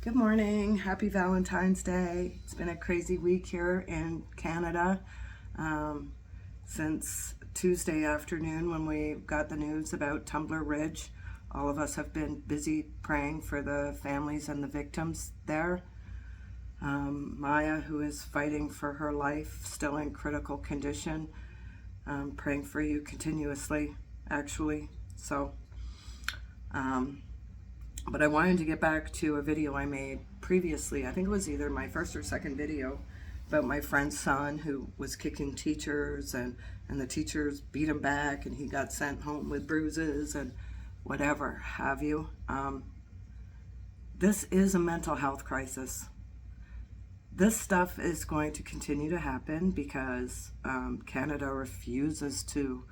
Good morning. Happy Valentine's Day. It's been a crazy week here in Canada since Tuesday afternoon when we got the news about Tumbler Ridge. All of us have been busy praying for the families and the victims there. Maya, who is fighting for her life, still in critical condition, praying for you continuously, actually. But I wanted to get back to a video I made previously. I think it was either my first or second video about my friend's son who was kicking teachers and the teachers beat him back and he got sent home with bruises and whatever have you. This is a mental health crisis. This stuff is going to continue to happen because Canada refuses to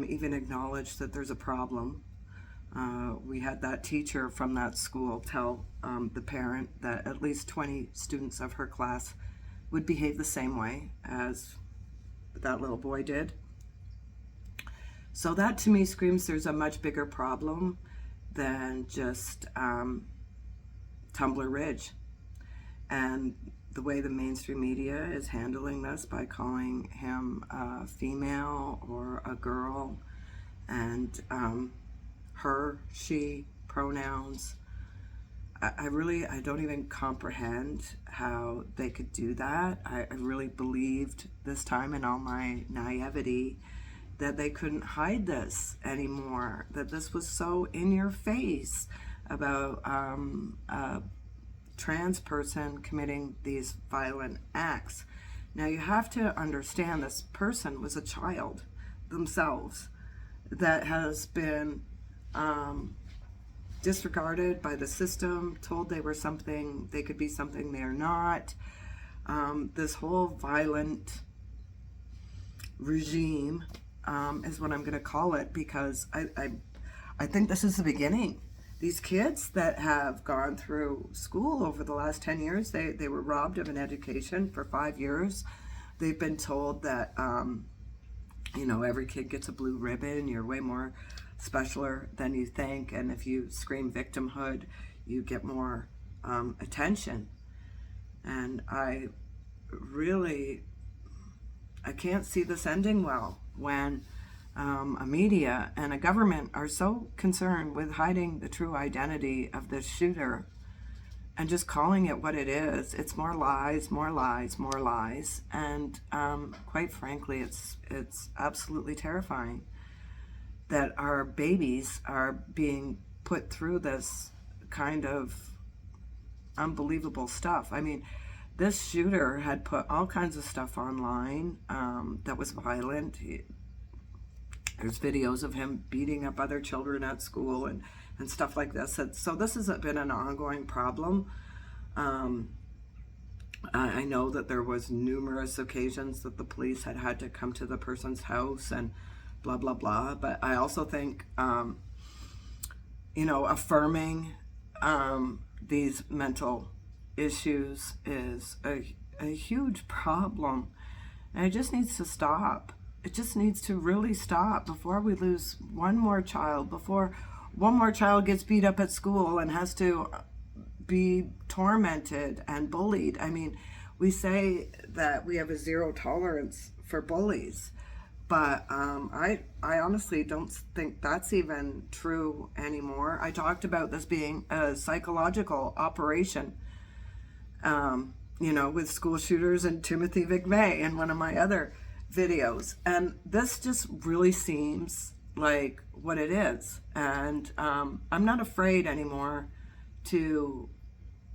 even acknowledge that there's a problem. We had that teacher from that school tell the parent that at least 20 students of her class would behave the same way as that little boy did. So that to me screams there's a much bigger problem than just Tumbler Ridge. And the way the mainstream media is handling this by calling him a female or a girl and her, she pronouns. I don't even comprehend how they could do that. I really believed this time in all my naivety that they couldn't hide this anymore, that this was so in your face about a trans person committing these violent acts. Now you have to understand this person was a child themselves that has been disregarded by the system, told they were something, they could be something they're not. This whole violent regime is what I'm going to call it, because I think this is the beginning. These kids that have gone through school over the last 10 years, they were robbed of an education for 5 years. They've been told that, every kid gets a blue ribbon, you're way more specialer than you think, and if you scream victimhood you get more attention. And I can't see this ending well when a media and a government are so concerned with hiding the true identity of this shooter and just calling it what it is. It's more lies, more lies, more lies, and quite frankly it's absolutely terrifying that our babies are being put through this kind of unbelievable stuff. I mean, this shooter had put all kinds of stuff online that was violent. There's videos of him beating up other children at school and stuff like this. So this has been an ongoing problem. I know that there was numerous occasions that the police had to come to the person's house and blah, blah, blah. But I also think, affirming these mental issues is a huge problem. And it just needs to stop. It just needs to really stop before we lose one more child, before one more child gets beat up at school and has to be tormented and bullied. I mean, we say that we have a zero tolerance for bullies, but I honestly don't think that's even true anymore. I talked about this being a psychological operation, with school shooters and Timothy McVeigh in one of my other videos. And this just really seems like what it is. And I'm not afraid anymore to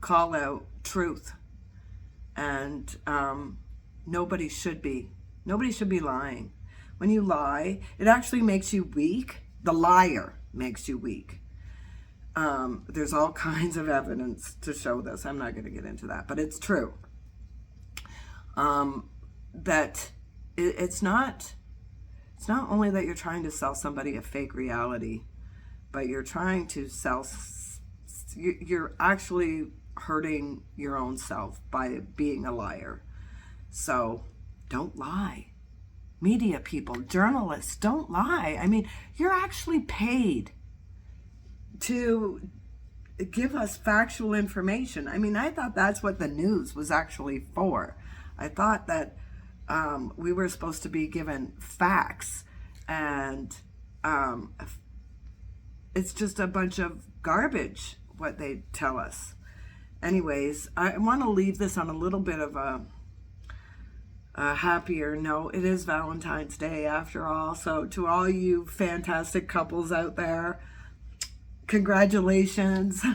call out truth. And nobody should be lying. When you lie, it actually makes you weak. The liar makes you weak. There's all kinds of evidence to show this. I'm not going to get into that, but it's true. That it's not only that you're trying to sell somebody a fake reality, but you're trying to you're actually hurting your own self by being a liar. So don't lie. Media people, journalists, don't lie. I mean, you're actually paid to give us factual information. I mean, I thought that's what the news was actually for. I thought that we were supposed to be given facts, and it's just a bunch of garbage what they tell us. Anyways, I want to leave this on a little bit of a happier note. It is Valentine's Day after all, so to all you fantastic couples out there, congratulations.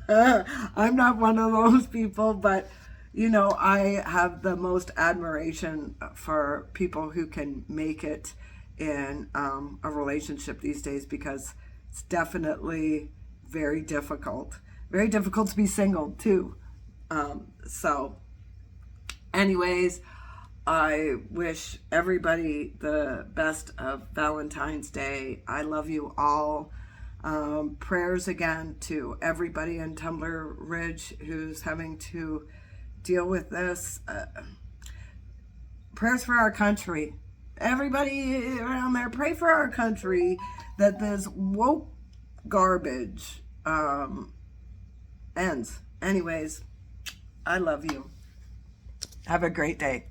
I'm not one of those people, but you know, I have the most admiration for people who can make it in a relationship these days, because it's definitely very difficult. Very difficult to be single too. So anyways, I wish everybody the best of Valentine's Day. I love you all. Prayers again to everybody in Tumbler Ridge who's having to deal with this. Prayers for our country. Everybody around there, pray for our country, that this woke garbage ends. Anyways, I love you. Have a great day.